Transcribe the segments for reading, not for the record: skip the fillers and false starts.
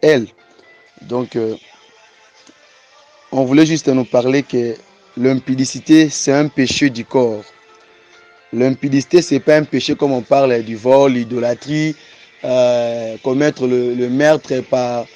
elle. Donc, on voulait juste nous parler que l'impudicité, c'est un péché du corps. L'impudicité, ce n'est pas un péché comme on parle du vol, l'idolâtrie, commettre le meurtre par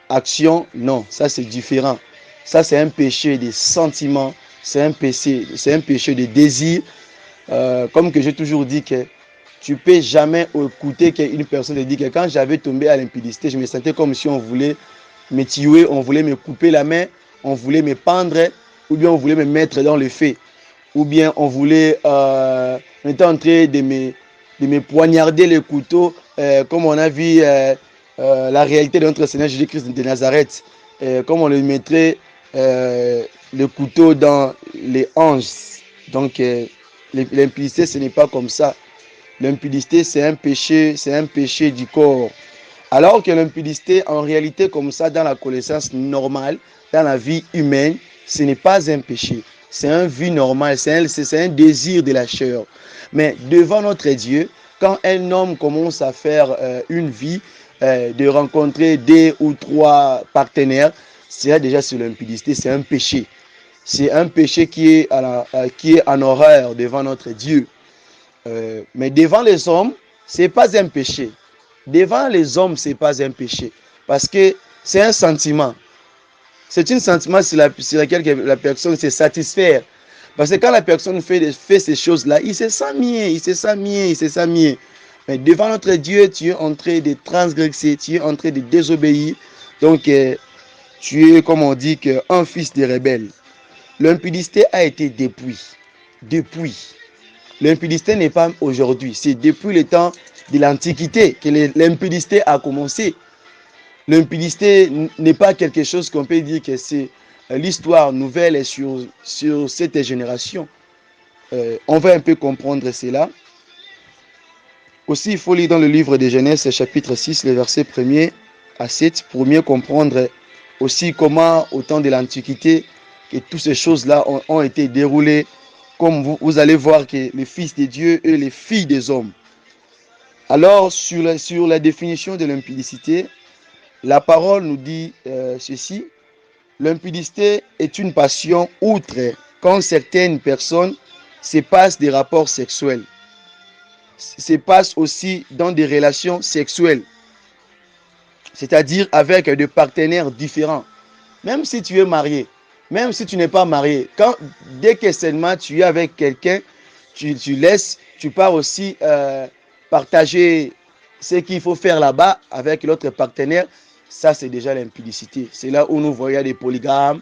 action. Non, ça c'est différent. Ça c'est un péché des sentiments, c'est un péché de désir. Comme que j'ai toujours dit que tu ne peux jamais écouter qu'une personne te dit que quand j'avais tombé à l'impudicité, je me sentais comme si on voulait me tuer, on voulait me couper la main, on voulait me pendre, ou bien on voulait me mettre dans le feu, ou bien on voulait, on était en train de me poignarder le couteau, comme on a vu la réalité de notre Seigneur Jésus-Christ de Nazareth, comme on le mettrait le couteau dans les hanches. Donc, l'impudicité, ce n'est pas comme ça. L'impudicité, c'est un péché du corps. Alors que l'impudicité, en réalité, comme ça, dans la connaissance normale, dans la vie humaine, ce n'est pas un péché. C'est une vie normale, c'est un désir de la chair. Mais devant notre Dieu, quand un homme commence à faire une vie, de rencontrer 2 ou 3 partenaires, c'est déjà sur l'impudicité, c'est un péché. C'est un péché qui est en horreur devant notre Dieu. Mais devant les hommes, ce n'est pas un péché. Devant les hommes, ce n'est pas un péché. Parce que c'est un sentiment. C'est un sentiment sur lequel la personne se satisfait. Parce que quand la personne fait ces choses-là, il se sent mieux, il se sent mieux, il se sent mieux. Mais devant notre Dieu, tu es en train de transgresser, tu es en train de désobéir. Donc, tu es, comme on dit, un fils de rebelle. L'impudicité a été depuis. L'impudicité n'est pas aujourd'hui, c'est depuis le temps de l'Antiquité que l'impudicité a commencé. L'impudicité n'est pas quelque chose qu'on peut dire que c'est l'histoire nouvelle sur cette génération. On va un peu comprendre cela. Aussi, il faut lire dans le livre de Genèse, chapitre 6, les versets 1er à 7, pour mieux comprendre aussi comment, au temps de l'Antiquité, que toutes ces choses-là ont été déroulées. Comme vous allez voir que les fils de Dieu et les filles des hommes. Alors, sur la définition de l'impudicité, la parole nous dit ceci. L'impudicité est une passion outre quand certaines personnes se passent des rapports sexuels, se passent aussi dans des relations sexuelles, c'est-à-dire avec des partenaires différents. Même si tu es marié, même si tu n'es pas marié, dès que seulement tu es avec quelqu'un, tu pars aussi partager ce qu'il faut faire là-bas avec l'autre partenaire. Ça, c'est déjà l'impudicité. C'est là où nous voyons des polygames.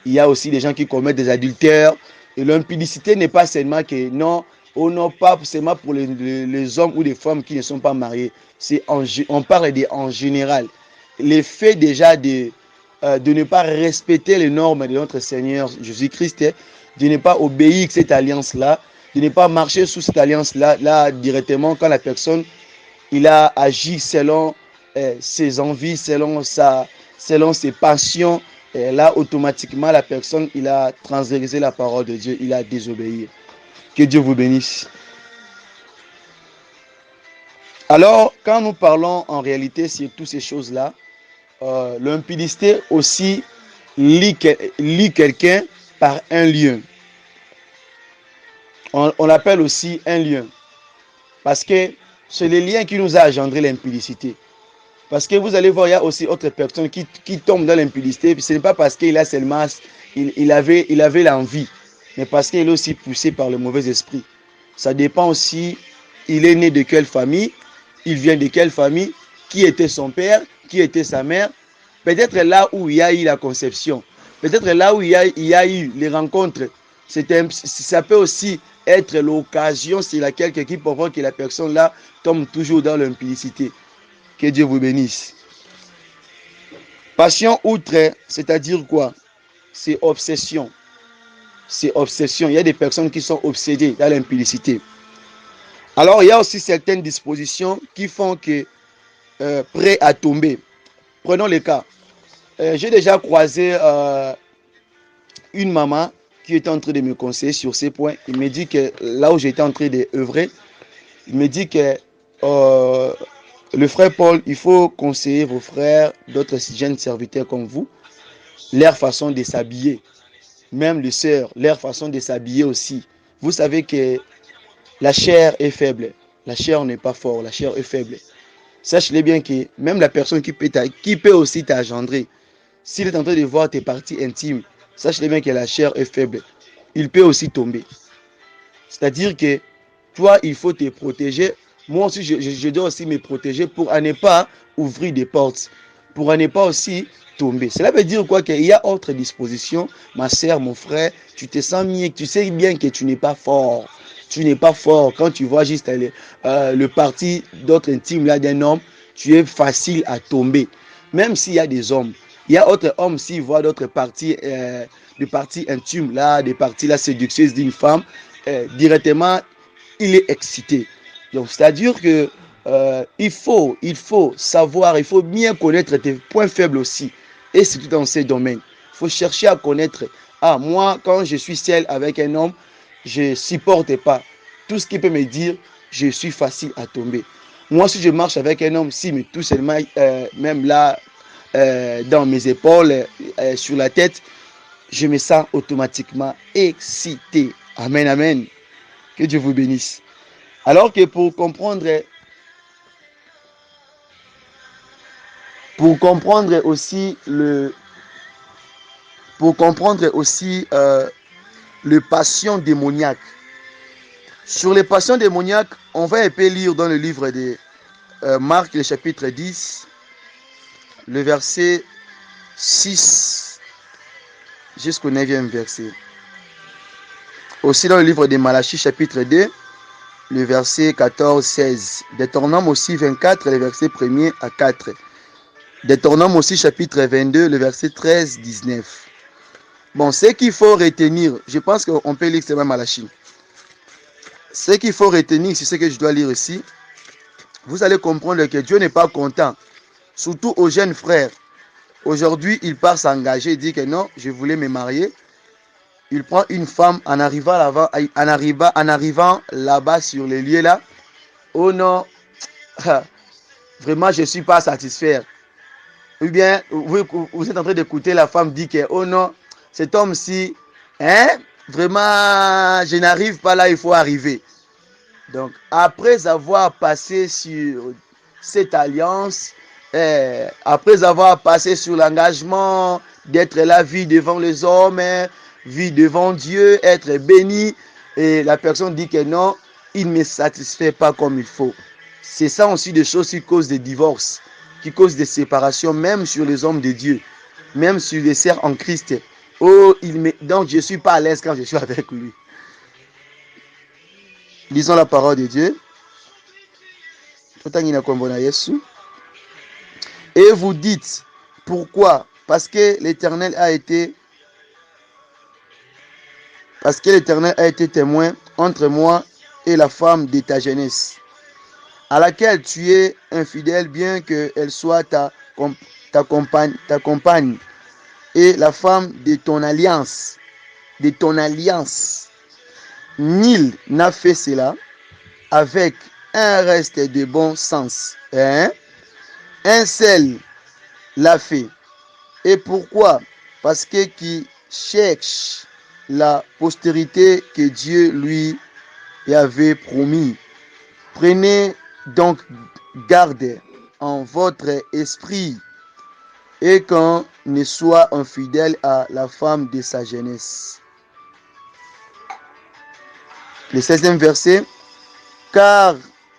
Il y a aussi des gens qui commettent des adultères. Et l'impudicité n'est pas seulement que non, ou non pas seulement pour les hommes ou les femmes qui ne sont pas mariés. On parle en général. L'effet déjà de ne pas respecter les normes de notre Seigneur Jésus-Christ, de ne pas obéir à cette alliance-là, de ne pas marcher sous cette alliance-là là, directement quand la personne il a agi selon ses envies, selon ses passions. Et là, automatiquement, la personne, il a transgressé la parole de Dieu, il a désobéi. Que Dieu vous bénisse. Alors, quand nous parlons en réalité sur toutes ces choses-là, l'impudicité aussi lie quelqu'un par un lien. On l'appelle aussi un lien. Parce que c'est le lien qui nous a engendré l'impudicité. Parce que vous allez voir, il y a aussi d'autres personnes qui tombent dans l'impudicité. Ce n'est pas parce qu'il a seulement, il avait l'envie, mais parce qu'il est aussi poussé par le mauvais esprit. Ça dépend aussi, il est né de quelle famille, il vient de quelle famille, qui était son père, qui était sa mère. Peut-être là où il y a eu la conception, peut-être là où il y a eu les rencontres. Ça peut aussi être l'occasion sur laquelle qui provoque que la personne là tombe toujours dans l'impudicité. Que Dieu vous bénisse. Passion outre, c'est-à-dire quoi? C'est obsession. C'est obsession. Il y a des personnes qui sont obsédées dans l'impudicité. Alors, il y a aussi certaines dispositions qui font que prêt à tomber. Prenons le cas. J'ai déjà croisé une maman qui était en train de me conseiller sur ces points. Il me dit que là où j'étais en train d'œuvrer, il me dit que le frère Paul, il faut conseiller vos frères, d'autres jeunes serviteurs comme vous, leur façon de s'habiller. Même les sœurs, leur façon de s'habiller aussi. Vous savez que la chair est faible. La chair n'est pas forte, la chair est faible. Sache-le bien que même la personne qui peut aussi t'engendrer, s'il est en train de voir tes parties intimes, sache-le bien que la chair est faible. Il peut aussi tomber. C'est-à-dire que toi, il faut te protéger. Moi aussi, je dois aussi me protéger pour ne pas ouvrir des portes, pour ne pas aussi tomber. Cela veut dire quoi? Qu'il y a autre disposition. Ma soeur, mon frère, tu te sens mieux, tu sais bien que tu n'es pas fort. Tu n'es pas fort. Quand tu vois juste le parti d'autres intimes là d'un homme, tu es facile à tomber. Même s'il y a des hommes. Il y a d'autres hommes, s'ils voient d'autres parties, des parties intimes là, des parties là séductrices d'une femme, directement, il est excité. Donc, c'est-à-dire que il faut savoir, il faut bien connaître tes points faibles aussi. Et c'est tout dans ces domaines. Il faut chercher à connaître. Ah, moi, quand je suis seul avec un homme, je ne supporte pas. Tout ce qu'il peut me dire, je suis facile à tomber. Moi, si je marche avec un homme, s'il me touche seulement, même là, dans mes épaules, sur la tête, je me sens automatiquement excité. Amen, amen. Que Dieu vous bénisse. Alors que pour comprendre aussi le passion démoniaque. Sur les passions démoniaques, on va un peu lire dans le livre de Marc, le chapitre 10, le verset 6 jusqu'au 9e verset. Aussi dans le livre de Malachie, chapitre 2, le verset 14-16. Deutéronome aussi 24, le verset 1er à 4. Deutéronome aussi chapitre 22, le verset 13-19. Bon, ce qu'il faut retenir, je pense qu'on peut lire seulement Malachie. Ce qu'il faut retenir, c'est ce que je dois lire ici. Vous allez comprendre que Dieu n'est pas content, surtout aux jeunes frères. Aujourd'hui, il part s'engager, il dit que non, je voulais me marier. Il prend une femme en arrivant là-bas sur les lieux là. Oh non, vraiment je ne suis pas satisfait. Ou bien vous êtes en train d'écouter la femme dire que oh non, cet homme-ci, hein, vraiment je n'arrive pas là, il faut arriver. Donc après avoir passé sur cette alliance, après avoir passé sur l'engagement d'être la vie devant les hommes, vie devant Dieu, être béni, et la personne dit que non, il ne me satisfait pas comme il faut. C'est ça aussi des choses qui causent des divorces, qui causent des séparations, même sur les hommes de Dieu, même sur les sœurs en Christ. Oh, donc je ne suis pas à l'aise quand je suis avec lui. Lisons la parole de Dieu. Et vous dites, pourquoi? Parce que l'Éternel a été témoin entre moi et la femme de ta jeunesse, à laquelle tu es infidèle, bien qu'elle soit ta compagne, et la femme de ton alliance. Nul n'a fait cela avec un reste de bon sens. Un seul l'a fait. Et pourquoi? Parce que qui cherche la postérité que Dieu lui avait promis. Prenez donc garde en votre esprit et qu'on ne soit infidèle à la femme de sa jeunesse. Le 16e verset. Car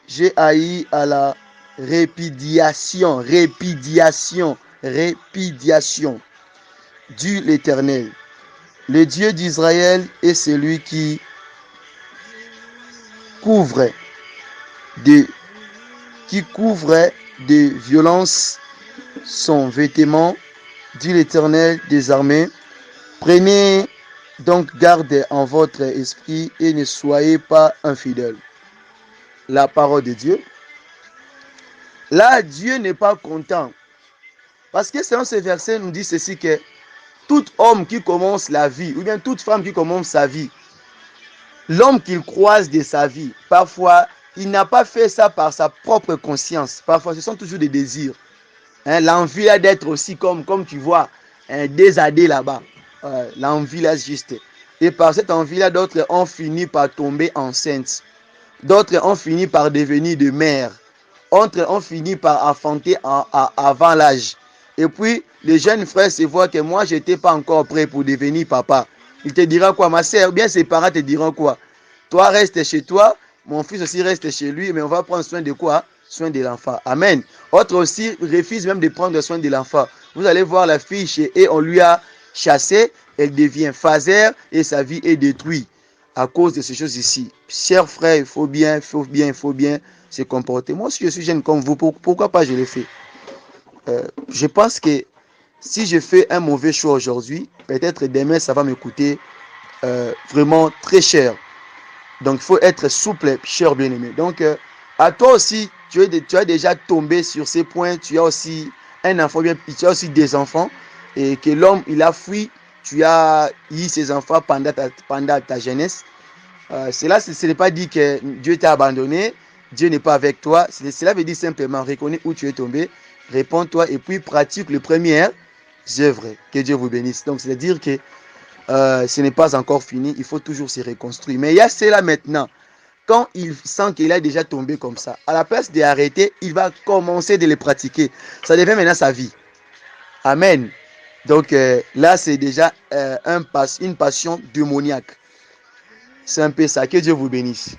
j'ai haï à la répudiation du l'Éternel. Le Dieu d'Israël est celui qui couvre de violence son vêtement, dit l'Éternel des armées. Prenez donc garde en votre esprit et ne soyez pas infidèles. La parole de Dieu. Là, Dieu n'est pas content. Parce que selon ce verset, nous dit ceci que tout homme qui commence la vie, ou bien toute femme qui commence sa vie, l'homme qu'il croise de sa vie, parfois il n'a pas fait ça par sa propre conscience. Parfois, ce sont toujours des désirs. Hein, l'envie là d'être aussi comme tu vois, des AD là-bas. L'envie là juste. Et par cette envie là, d'autres ont fini par tomber enceintes. D'autres ont fini par devenir de mères. D'autres ont fini par enfanter avant l'âge. Et puis, les jeunes frères se voient que moi, je n'étais pas encore prêt pour devenir papa. Il te dira quoi, ma soeur? Bien, ses parents te diront quoi? Toi, reste chez toi. Mon fils aussi reste chez lui. Mais on va prendre soin de quoi? Soin de l'enfant. Amen. Autre aussi refuse même de prendre soin de l'enfant. Vous allez voir la fille et on lui a chassé. Elle devient phaser et sa vie est détruite à cause de ces choses ici. Chers frères, il faut bien se comporter. Moi, si je suis jeune comme vous, pourquoi pas je le fais? Je pense que si je fais un mauvais choix aujourd'hui, peut-être demain, ça va me coûter vraiment très cher. Donc, il faut être souple, cher bien-aimé. Donc, à toi aussi, tu as déjà tombé sur ces points. Tu as aussi un enfant, tu as aussi des enfants. Et que l'homme, il a fui. Tu as eu ses enfants pendant ta jeunesse. Cela, ce n'est pas dit que Dieu t'a abandonné. Dieu n'est pas avec toi. Cela veut dire simplement, reconnais où tu es tombé. Réponds-toi et puis pratique les premières œuvres. Que Dieu vous bénisse. Donc, c'est-à-dire que ce n'est pas encore fini, il faut toujours se reconstruire. Mais il y a cela maintenant, quand il sent qu'il a déjà tombé comme ça, à la place d'arrêter, il va commencer de les pratiquer. Ça devient maintenant sa vie. Amen. Donc là, c'est déjà une passion démoniaque. C'est un peu ça. Que Dieu vous bénisse.